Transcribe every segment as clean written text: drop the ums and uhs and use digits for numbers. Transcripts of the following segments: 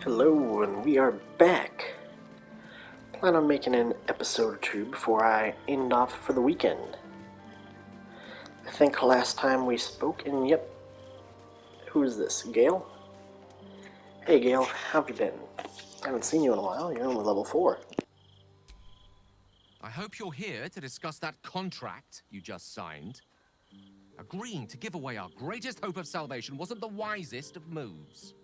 Hello, and we are back. Plan on making an episode or two before I end off for the weekend. I think last time we spoke, and yep. Who is this, Gale? Hey Gale, how have you been? I haven't seen you in a while, you're only level 4. I hope you're here to discuss that contract you just signed. Agreeing to give away our greatest hope of salvation wasn't the wisest of moves.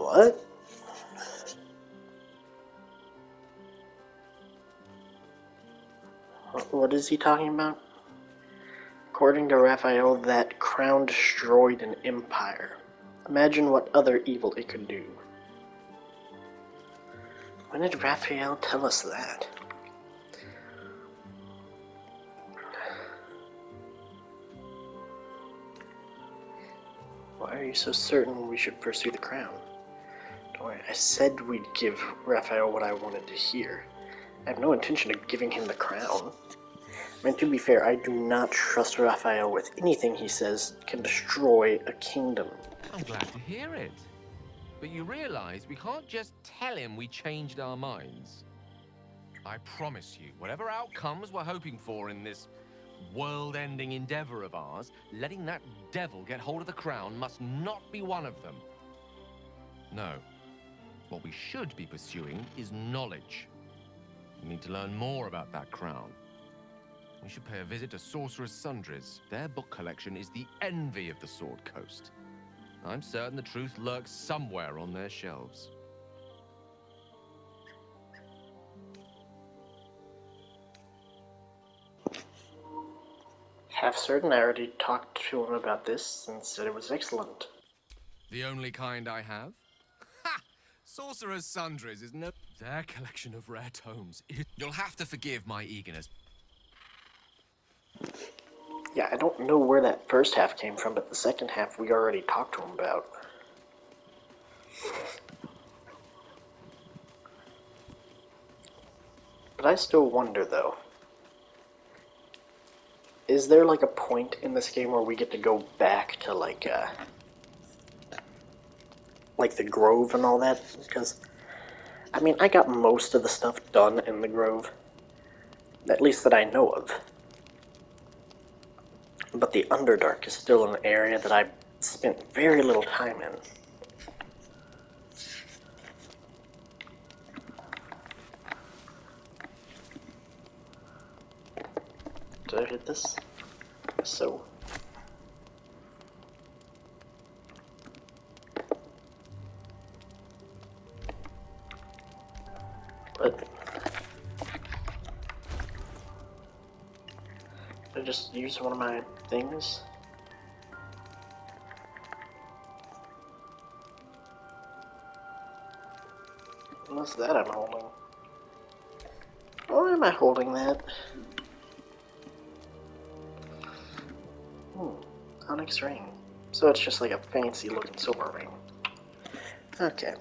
What? What is he talking about? According to Raphael, that crown destroyed an empire. Imagine what other evil it could do. When did Raphael tell us that? Why are you so certain we should pursue the crown? Don't worry, I said we'd give Raphael what I wanted to hear. I have no intention of giving him the crown. I mean, to be fair, I do not trust Raphael with anything he says can destroy a kingdom. I'm glad to hear it. But you realize we can't just tell him we changed our minds. I promise you, whatever outcomes we're hoping for in this world-ending endeavor of ours, letting that devil get hold of the crown must not be one of them. No. What we should be pursuing is knowledge. We need to learn more about that crown. We should pay a visit to Sorcerer's Sundries. Their book collection is the envy of the Sword Coast. I'm certain the truth lurks somewhere on their shelves. Half certain I already talked to him about this and said it was excellent. The only kind I have? Ha! Sorcerer's Sundries is no... Their collection of rare tomes is... You'll have to forgive my eagerness. Yeah, I don't know where that first half came from, but the second half we already talked to him about. But I still wonder, though. Is there, like, a point in this game where we get to go back to, like the Grove and all that? Because, I mean, I got most of the stuff done in the Grove. At least that I know of. But the Underdark is still an area that I spent very little time in. Did I hit this? So. But I just used one of my things. What's that I'm holding? Why am I holding that? Onyx ring. So it's just like a fancy looking silver ring. Okay.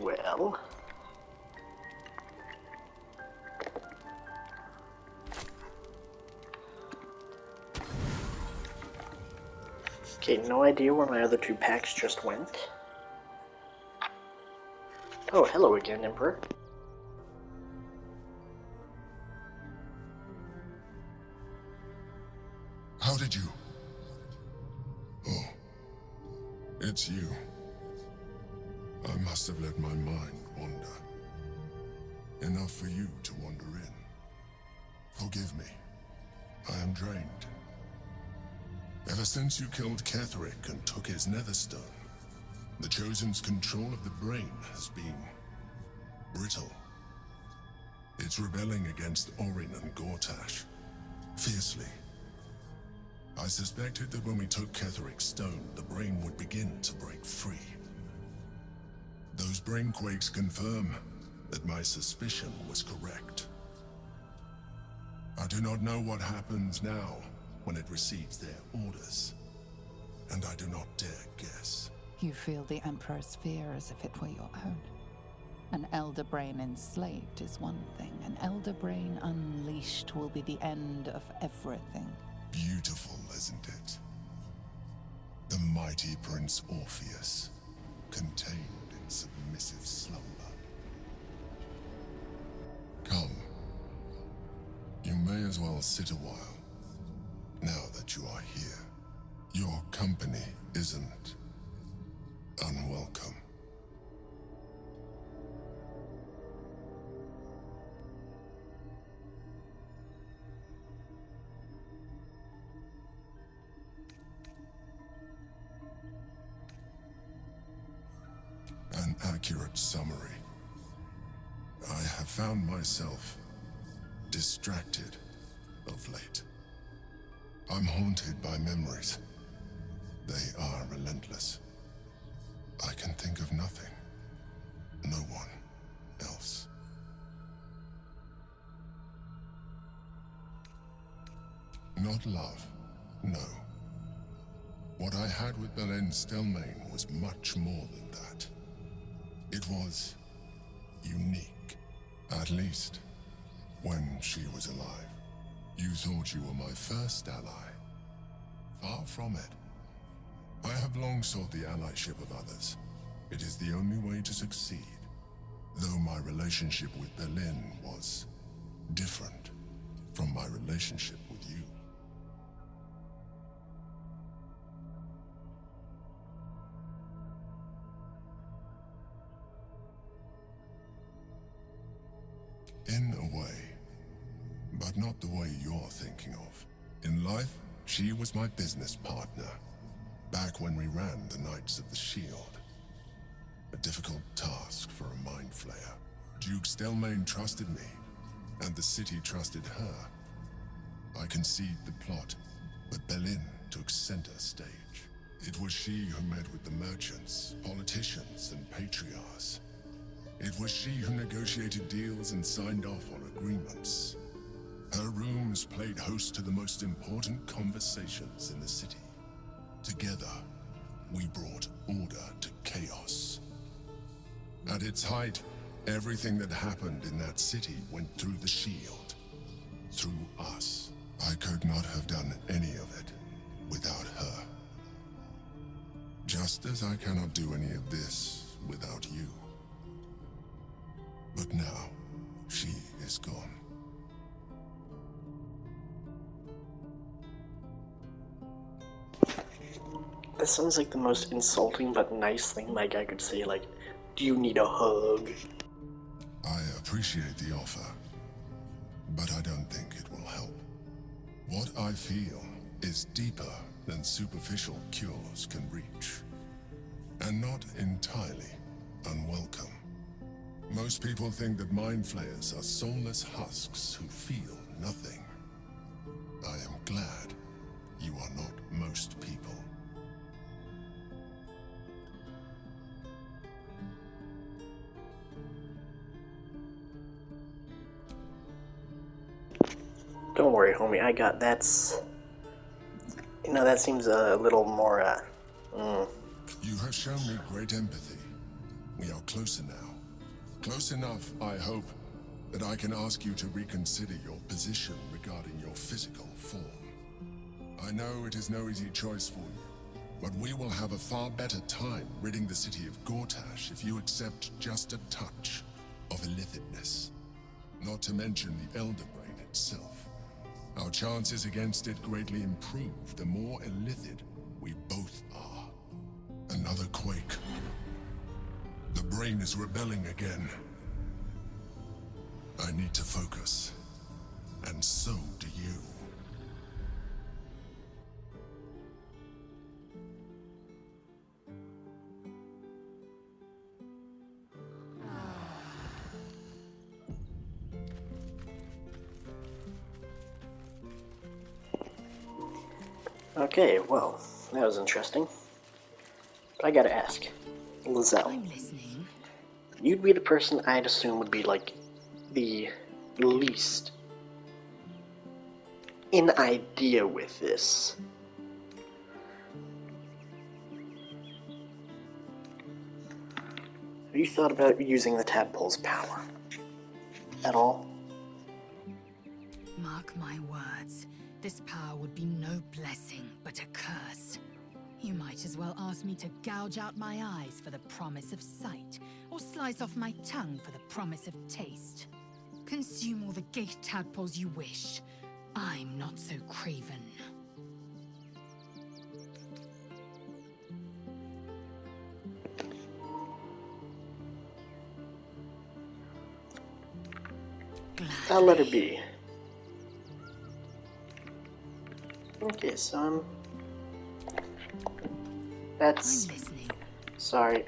Well. Okay, no idea where my other 2 packs just went. Oh, hello again, Emperor. How did you? Oh, it's you. I must have let my mind wander. Enough for you to wander in. Forgive me. I am drained. Ever since you killed Catherick and took his netherstone, the Chosen's control of the brain has been brittle. It's rebelling against Orin and Gortash, fiercely. I suspected that when we took Catherick's stone, the brain would begin to break free. Those brain quakes confirm that my suspicion was correct. I do not know what happens now when it receives their orders, and I do not dare guess. You feel the Emperor's fear as if it were your own. An elder brain enslaved is one thing. An elder brain unleashed will be the end of everything. Beautiful, isn't it? The mighty Prince Orpheus, contained in submissive slumber. Come. You may as well sit a while, now that you are here. Your company isn't unwelcome. An accurate summary. I have found myself distracted of late. I'm haunted by memories. They are relentless. I can think of nothing. No one else. Not love, no. What I had with Belen Stelmane was much more than that. It was unique, at least when she was alive. You thought you were my first ally. Far from it. I have long sought the allyship of others. It is the only way to succeed. Though my relationship with Berlin was different from my relationship with you. In a way, but not the way you're thinking of. In life, she was my business partner, back when we ran the Knights of the Shield. A difficult task for a mind flayer. Duke Stelmane trusted me, and the city trusted her. I conceived the plot, but Berlin took center stage. It was she who met with the merchants, politicians, and patriarchs. It was she who negotiated deals and signed off on agreements. Her rooms played host to the most important conversations in the city. Together, we brought order to chaos. At its height, everything that happened in that city went through the shield. Through us. I could not have done any of it without her. Just as I cannot do any of this without you. But now, she is gone. This sounds like the most insulting but nice thing my guy could say, like, do you need a hug? I appreciate the offer, but I don't think it will help. What I feel is deeper than superficial cures can reach, and not entirely unwelcome. Most people think that mind flayers are soulless husks who feel nothing. I am glad you are not most people. Don't worry, homie, I got that's... You know, that seems a little more, You have shown me great empathy. We are closer now. Close enough, I hope, that I can ask you to reconsider your position regarding your physical form. I know it is no easy choice for you, but we will have a far better time ridding the city of Gortash if you accept just a touch of illithidness. Not to mention the Elder Brain itself. Our chances against it greatly improve the more illithid we both are. Another quake. The brain is rebelling again. I need to focus, and so do you. Okay, well, that was interesting. But I gotta ask, Lizelle, I'm listening. you'd be the person I'd assume would be, like, the least in idea with this. Have you thought about using the tadpole's power? At all? Mark my words, this power would be no blessing, but a curse. You might as well ask me to gouge out my eyes for the promise of sight, or slice off my tongue for the promise of taste. Consume all the gate tadpoles you wish. I'm not so craven. I'll let her be. Okay, so that's... I'm listening. Sorry.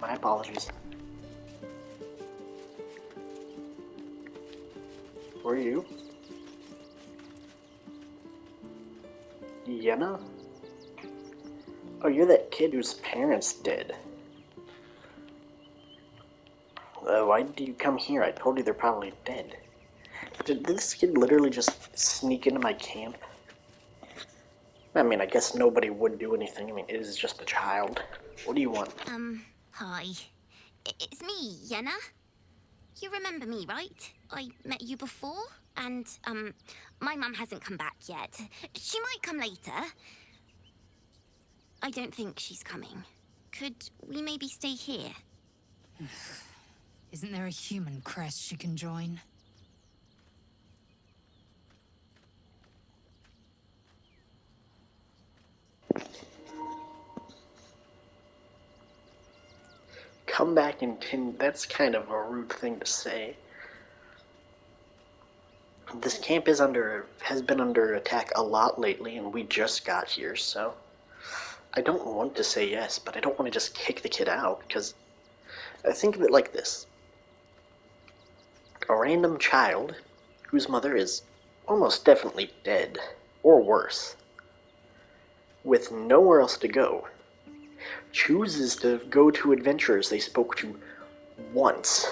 My apologies. Were you? Yenna? Oh, you're that kid whose parents did. Why did you come here? I told you they're probably dead. Did this kid literally just sneak into my camp? I mean, I guess nobody would do anything. I mean, it is just a child. What do you want? Hi. It's me, Yenna. You remember me, right? I met you before, and, my mum hasn't come back yet. She might come later. I don't think she's coming. Could we maybe stay here? Isn't there a human crest she can join? Come back in 10... That's kind of a rude thing to say. This camp has been under attack a lot lately, and we just got here, so... I don't want to say yes, but I don't want to just kick the kid out, because... I think of it like this. A random child, whose mother is almost definitely dead, or worse, with nowhere else to go, chooses to go to adventurers they spoke to once.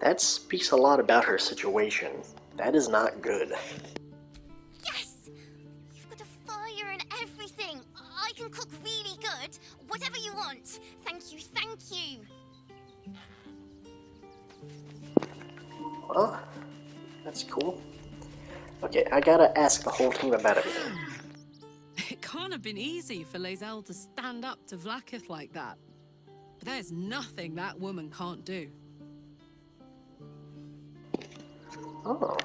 That speaks a lot about her situation. That is not good. Yes! You've got a fire and everything. I can cook really good. Whatever you want. Thank you, thank you. Well, that's cool. Okay, I gotta ask the whole team about everything. It can't have been easy for Lae'zel to stand up to Vlaakith like that. But there's nothing that woman can't do. Oh.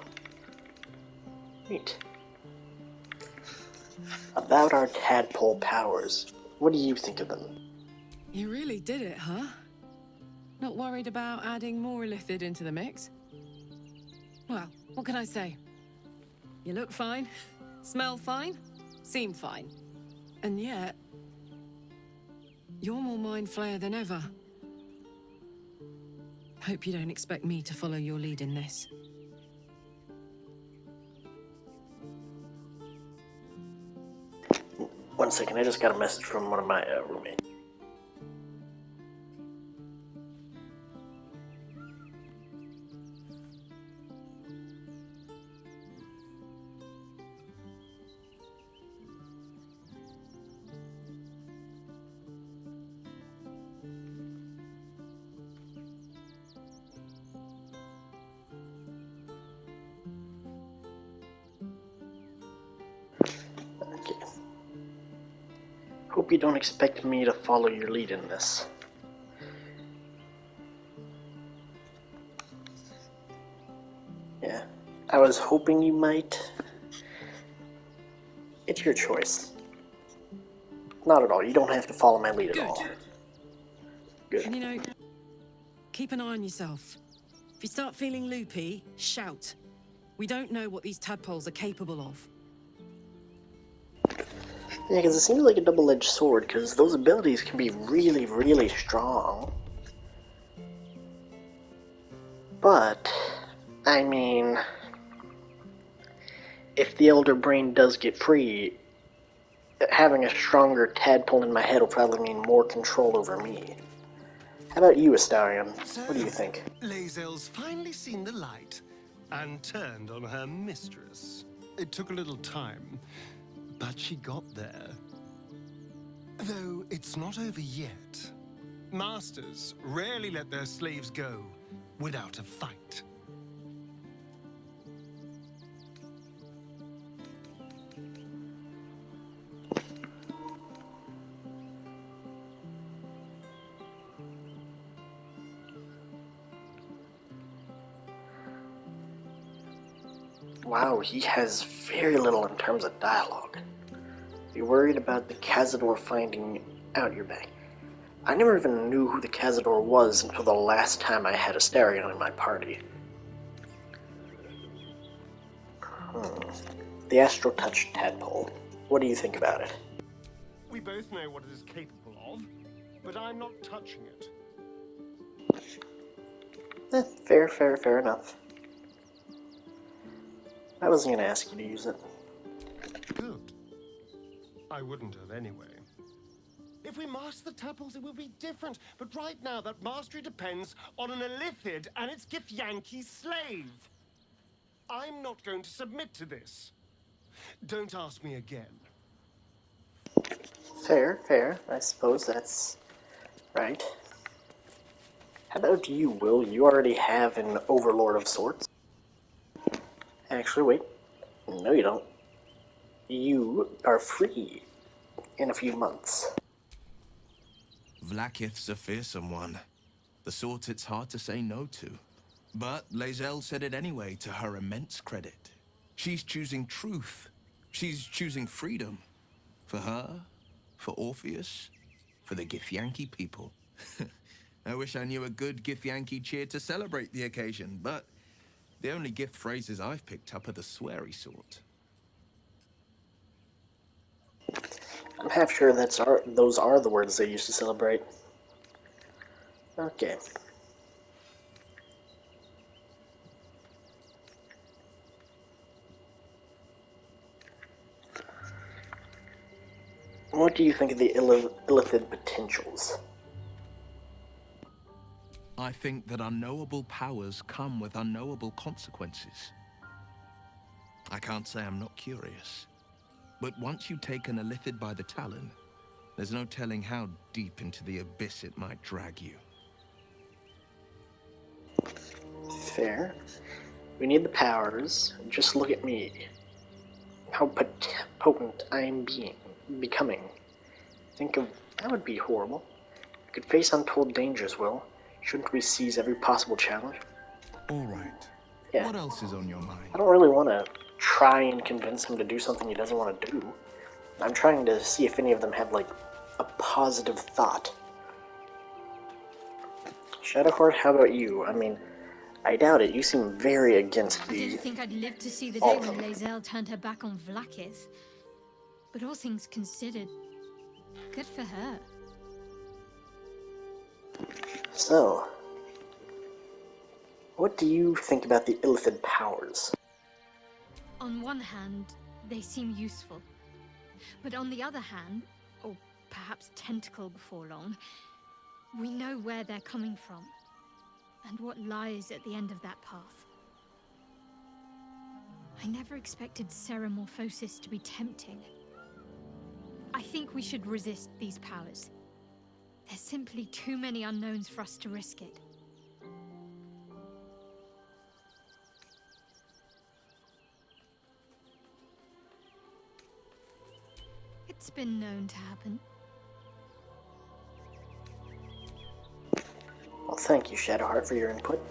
Neat. About our tadpole powers, what do you think of them? You really did it, huh? Not worried about adding more illithid into the mix? Well, what can I say? You look fine, smell fine, seem fine. And yet, you're more mind flayer than ever. Hope you don't expect me to follow your lead in this. One second, I just got a message from one of my roommates. Okay. Hope you don't expect me to follow your lead in this. Yeah, I was hoping you might. It's your choice. Not at all. You don't have to follow my lead at all. Good. And you know, keep an eye on yourself. If you start feeling loopy, shout. We don't know what these tadpoles are capable of. Yeah, because it seems like a double-edged sword, because those abilities can be really, really strong. But, I mean, if the Elder Brain does get free, having a stronger tadpole in my head will probably mean more control over me. How about you, Astarion? So, What do you think? Lae'zel's finally seen the light and turned on her mistress. It took a little time, but she got there. Though it's not over yet. Masters rarely let their slaves go without a fight. Wow, he has very little in terms of dialogue. You're worried about the Cazador finding out you're back. I never even knew who the Cazador was until the last time I had Asterion in my party. The Astral Touch Tadpole. What do you think about it? We both know what it is capable of, but I'm not touching it. Fair enough. I wasn't going to ask you to use it. Good. I wouldn't have anyway. If we master the tadpoles, it will be different. But right now, that mastery depends on an Illithid and its Githyanki slave. I'm not going to submit to this. Don't ask me again. Fair. I suppose that's right. How about you, Will? You already have an Overlord of sorts. Actually, wait. No, you don't. You are free in a few months. Vlaakith's a fearsome one. The sort it's hard to say no to. But Lae'zel said it anyway, to her immense credit. She's choosing truth. She's choosing freedom. For her, for Orpheus, for the Githyanki people. I wish I knew a good Githyanki cheer to celebrate the occasion, but the only gift phrases I've picked up are the sweary sort. I'm half sure those are the words they used to celebrate. Okay. What do you think of the Illithid potentials? I think that unknowable powers come with unknowable consequences. I can't say I'm not curious. But once you take an Illithid by the talon, there's no telling how deep into the abyss it might drag you. Fair. We need the powers. Just look at me. How potent I'm becoming. That would be horrible. We could face untold dangers, Will. Shouldn't we seize every possible challenge? All right. Yeah. What else is on your mind? I don't really want to try and convince him to do something he doesn't want to do. I'm trying to see if any of them have, like, a positive thought. Shadowheart, how about you? I mean, I doubt it. You seem very against I the... didn't think I'd live to see the day when Lae'zel turned her back on Vlaakith. But all things considered, good for her. So, what do you think about the Illithid powers? On one hand, they seem useful. But on the other hand, or perhaps tentacle before long, we know where they're coming from, and what lies at the end of that path. I never expected Ceramorphosis to be tempting. I think we should resist these powers. There's simply too many unknowns for us to risk it. It's been known to happen. Well, thank you, Shadowheart, for your input.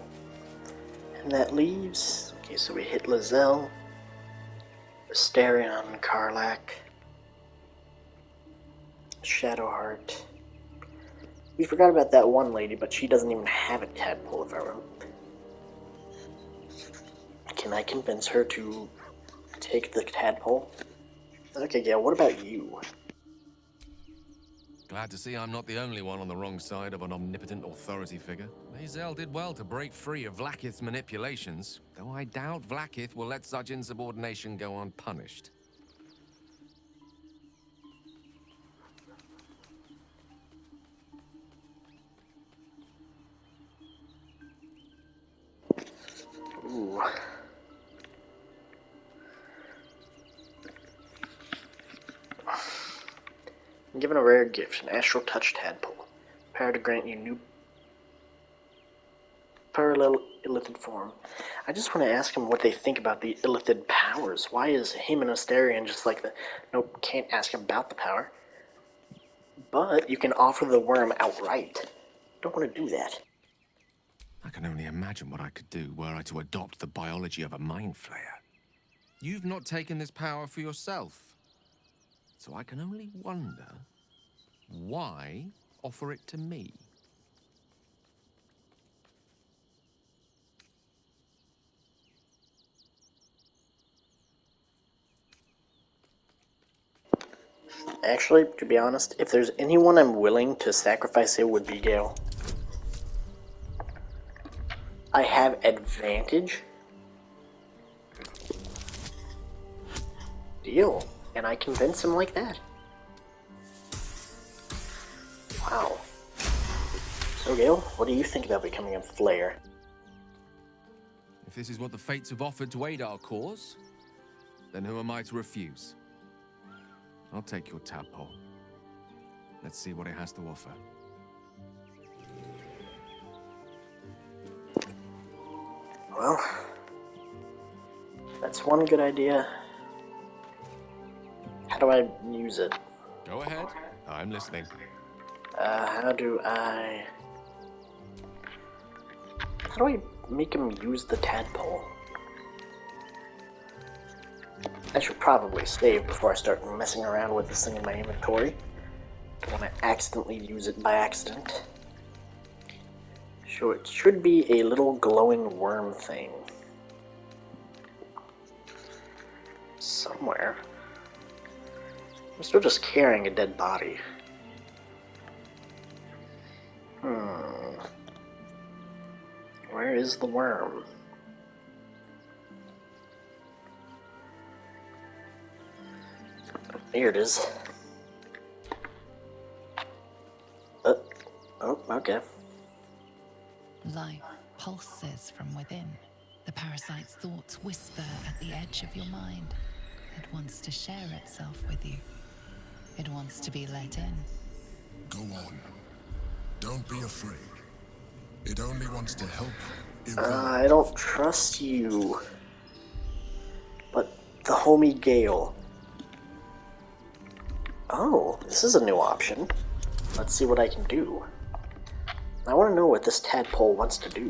And that leaves... Okay, so we hit Lae'zel, Asterion, Karlach, Shadowheart. We forgot about that one lady, but she doesn't even have a tadpole, if I remember. Can I convince her to take the tadpole? Okay, yeah, what about you? Glad to see I'm not the only one on the wrong side of an omnipotent authority figure. Lae'zel did well to break free of Vlaakith's manipulations, though I doubt Vlaakith will let such insubordination go unpunished. Ooh. Given a rare gift, an astral touch tadpole. Power to grant you new parallel illithid form. I just want to ask him what they think about the illithid powers. Why is him and Asterion just like the... Nope, can't ask him about the power. But you can offer the worm outright. Don't want to do that. I can only imagine what I could do were I to adopt the biology of a mind flayer. You've not taken this power for yourself. So I can only wonder, why offer it to me? Actually, to be honest, if there's anyone I'm willing to sacrifice, it would be Gale. I have advantage. Deal. And I convince him like that. Wow. So Gale, what do you think about becoming a Flayer? If this is what the fates have offered to aid our cause, then who am I to refuse? I'll take your tadpole. Let's see what it has to offer. Well, that's one good idea. How do I use it? Go ahead. I'm listening. How do I make him use the tadpole? I should probably save before I start messing around with this thing in my inventory. Don't want to accidentally use it by accident. So it should be a little glowing worm thing. Somewhere. I'm still just carrying a dead body. Where is the worm? Here it is. Oh, okay. Life pulses from within. The parasite's thoughts whisper at the edge of your mind. It wants to share itself with you. It wants to be let in. Go on. Don't be afraid. It only wants to help. I don't trust you. But the homie Gale. Oh, this is a new option. Let's see what I can do. I want to know what this tadpole wants to do.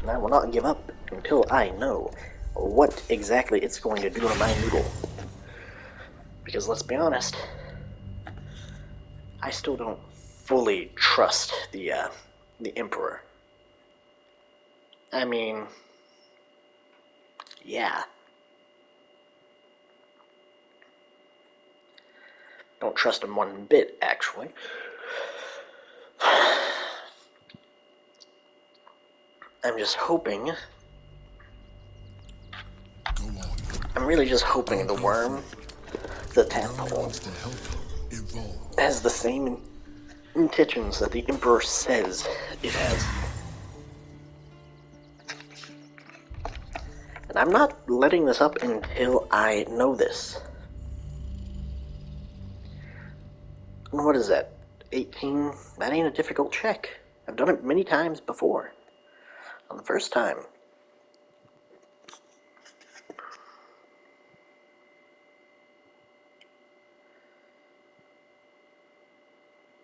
And I will not give up until I know what exactly it's going to do to my noodle. Because let's be honest, I still don't fully trust the Emperor. I mean, yeah. Don't trust him one bit, actually. I'm just hoping. Go on. I'm really just hoping the worm, the tadpole, has the same intentions that the Emperor says it has. And I'm not letting this up until I know this. And what is that? 18? That ain't a difficult check. I've done it many times before. On the first time.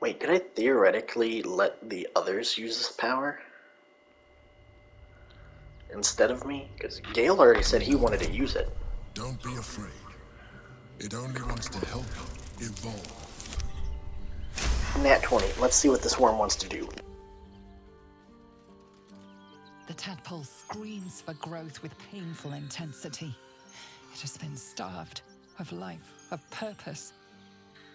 Wait, did I theoretically let the others use this power? Instead of me? Because Gale already said he wanted to use it. Don't be afraid. It only wants to help evolve. Nat 20. Let's see what this worm wants to do. The tadpole screams for growth with painful intensity. It has been starved of life, of purpose.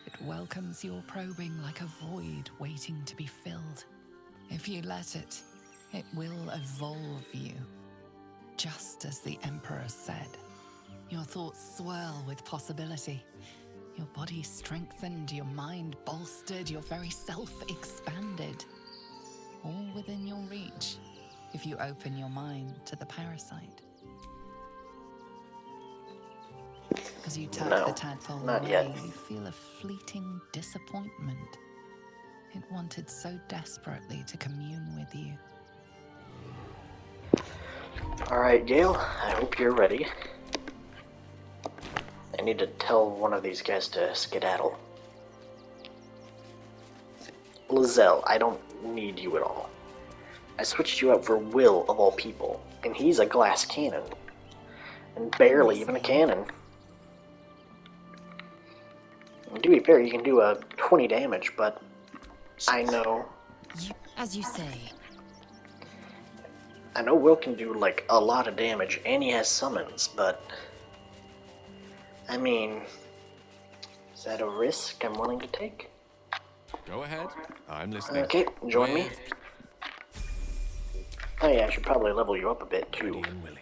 It welcomes your probing like a void waiting to be filled. If you let it, it will evolve you. Just as the Emperor said. Your thoughts swirl with possibility. Your body strengthened, your mind bolstered, your very self expanded. All within your reach, if you open your mind to the parasite. As you tuck No, the tadpole not away, yet. you feel a fleeting disappointment. It wanted so desperately to commune with you. Alright, Gale, I hope you're ready. I need to tell one of these guys to skedaddle. Lizelle, I don't need you at all. I switched you out for Will, of all people, and he's a glass cannon. And barely even a cannon. And to be fair, you can do a 20 damage, but I know... As you say. I know Will can do, like, a lot of damage, and he has summons, but... I mean... Is that a risk I'm willing to take? Go ahead. I'm listening. Okay, join me. Oh yeah, I should probably level you up a bit, too. Ready and willing.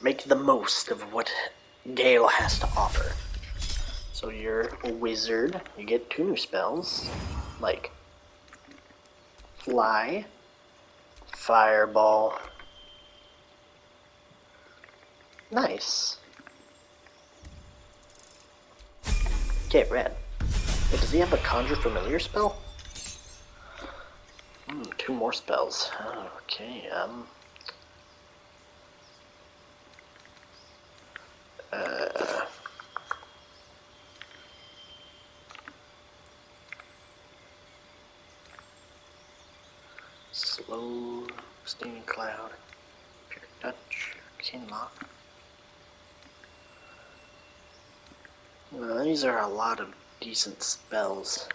Make the most of what Gale has to offer. So you're a wizard, you get 2 new spells, like Fly, Fireball. Nice. Okay, Red. Wait, does he have a Conjure Familiar spell? 2 more spells. Okay, Slow, Stinging Cloud, Pure Touch, Kinlock. These are a lot of decent spells.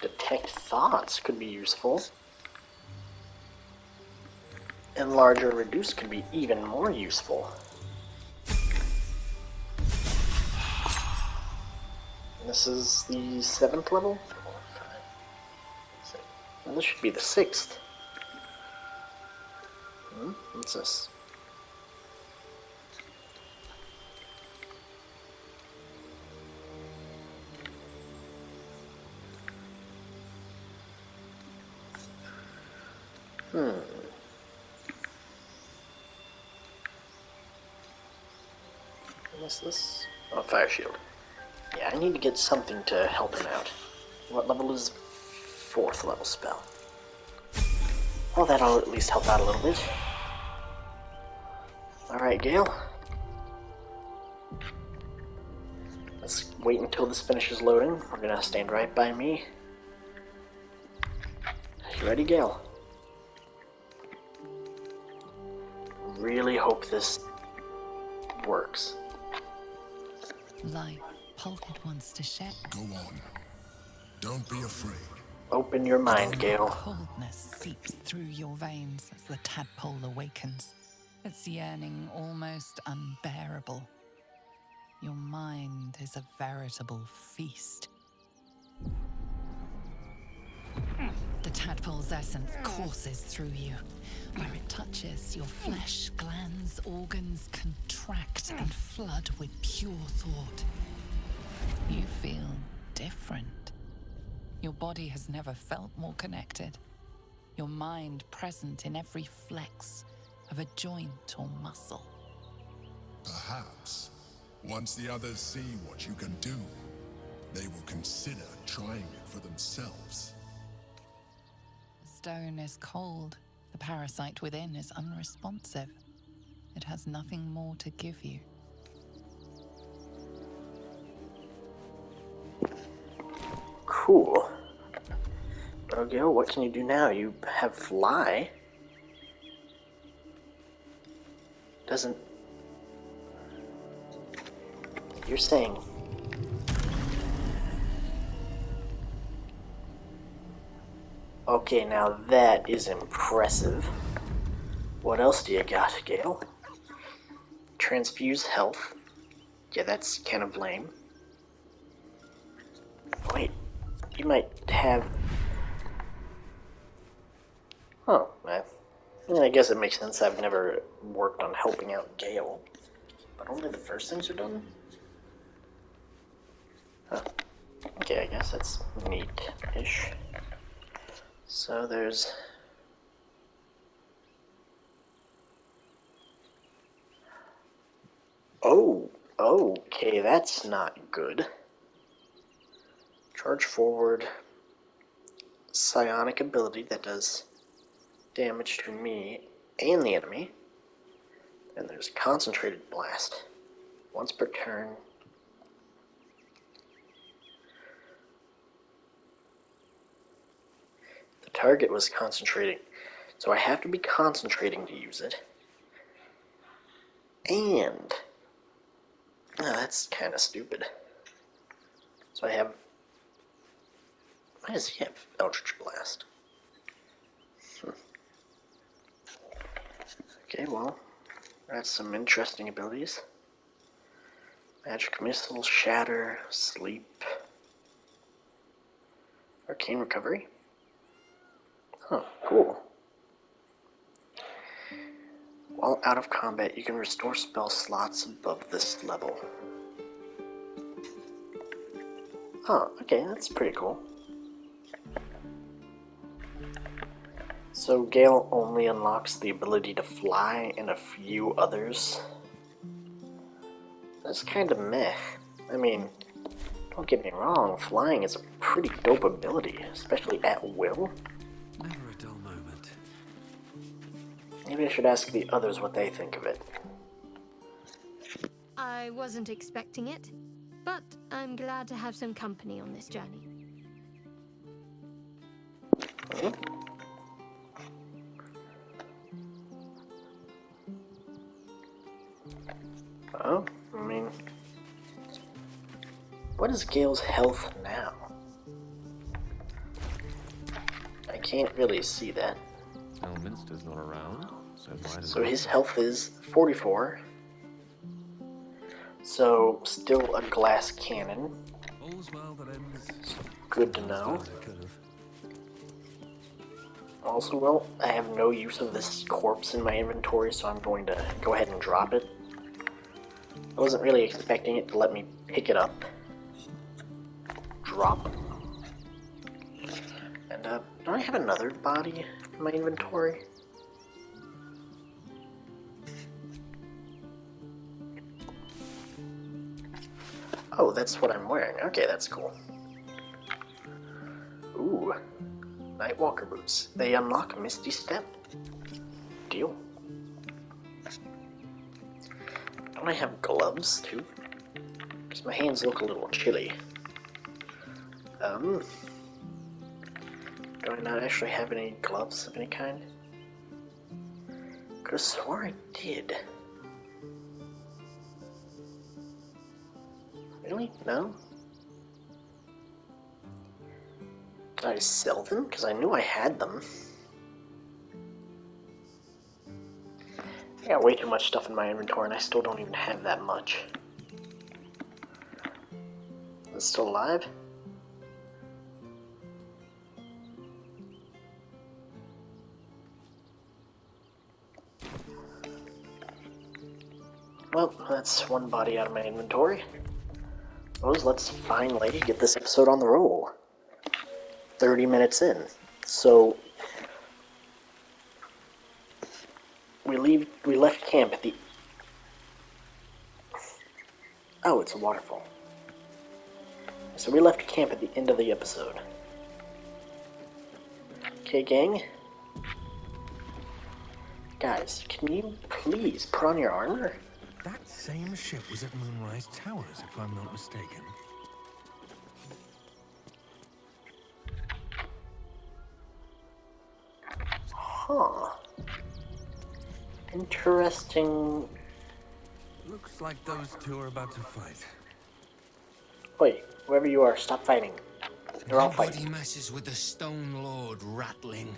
Detect Thoughts could be useful. Enlarge or Reduce could be even more useful. This is the 7th level? 4, 5, 6. And this should be the 6th. What's this? What's this? Oh, Fire Shield. Yeah, I need to get something to help him out. What level is 4th level spell? Well, that'll at least help out a little bit. Alright, Gale. Let's wait until this finishes loading. We're gonna stand right by me. You ready, Gale? Really hope this works. Life, Pulpit wants to share. Go on. Don't be afraid. Open your mind, Gale. Coldness seeps through your veins as the tadpole awakens, its yearning almost unbearable. Your mind is a veritable feast. The tadpole's essence courses through you. Where it touches, your flesh, glands, organs contract and flood with pure thought. You feel different. Your body has never felt more connected. Your mind present in every flex of a joint or muscle. Perhaps, once the others see what you can do, they will consider trying it for themselves. The stone is cold. The parasite within is unresponsive. It has nothing more to give you. Cool. Okay, what can you do now? You have Fly. Doesn't... You're saying... Okay, now that is impressive. What else do you got, Gale? Transfuse health. Yeah, that's kind of lame. Wait, you might have... Oh, I guess it makes sense. I've never worked on helping out Gale. But only the first things are done? Huh. Okay, I guess that's neat-ish. So there's... Okay, that's not good. Charge forward. Psionic ability that does damage to me and the enemy. And there's concentrated blast. Once per turn. The target was concentrating. So I have to be concentrating to use it. And that's kind of stupid. So I have. Why does he have Eldritch Blast? Okay, well, that's some interesting abilities. Magic Missile, Shatter, Sleep, Arcane Recovery. Oh, cool. While out of combat, you can restore spell slots above this level. Oh, okay, that's pretty cool. So Gale only unlocks the ability to fly and a few others. That's kind of meh. I mean, don't get me wrong, flying is a pretty dope ability, especially at will. Never a dull moment. Maybe I should ask the others what they think of it. I wasn't expecting it, but I'm glad to have some company on this journey. Hmm? Well, I mean, what is Gale's health now? I can't really see that. Elminster's not around, so might as So well. his health is 44. So still a glass cannon. All's well that ends. Good to know. Also, well, I have no use of this corpse in my inventory, so I'm going to go ahead and drop it. I wasn't really expecting it to let me pick it up. Drop. And, don't I have another body in my inventory? Oh, that's what I'm wearing. Okay, that's cool. Ooh. Nightwalker boots. They unlock Misty Step. Deal. Don't I have gloves, too? Because my hands look a little chilly. Do I not actually have any gloves of any kind? Could've swore I did. Really? No? Did I sell them? Because I knew I had them. I got way too much stuff in my inventory and I still don't even have that much. Is it still alive? Well, that's one body out of my inventory. Suppose let's finally get this episode on the roll. 30 minutes in. So we left camp at the... Oh, it's a waterfall. So we left camp at the end of the episode. Okay, gang. Guys, can you please put on your armor? That same ship was at Moonrise Towers, if I'm not mistaken. Huh. Interesting. Looks like those two are about to fight. Wait, whoever you are, stop fighting. They're all Nobody fighting. messes with the Stone Lord, Rattling.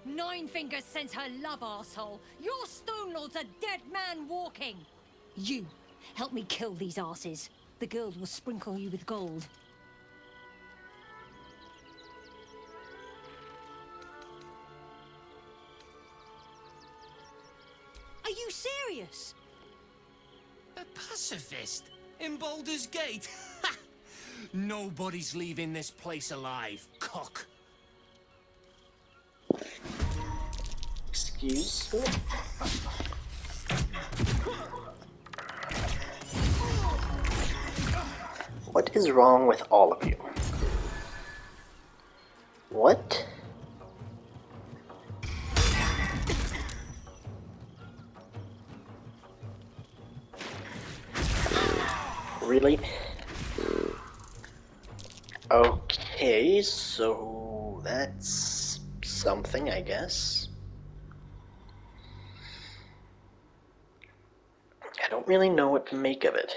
Nine Fingers sends her love, arsehole. Your Stone Lord's a dead man walking. You, help me kill these asses. The girls will sprinkle you with gold. Are you serious? A pacifist in Baldur's Gate? Ha! Nobody's leaving this place alive, cock. Excuse me? What is wrong with all of you? What? Really? Okay, so that's something, I guess. I don't really know what to make of it.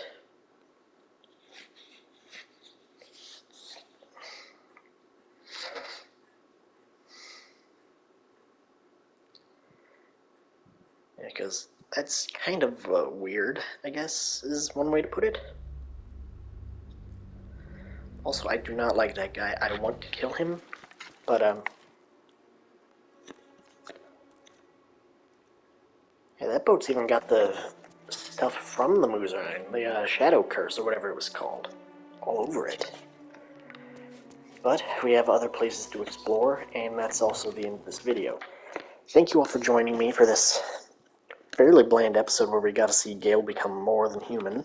Because that's kind of weird, I guess, is one way to put it. Also, I do not like that guy. I want to kill him, but, yeah, that boat's even got the stuff from the Muzarine, the Shadow Curse, or whatever it was called, all over it. But we have other places to explore, and that's also the end of this video. Thank you all for joining me for this fairly bland episode where we got to see Gale become more than human.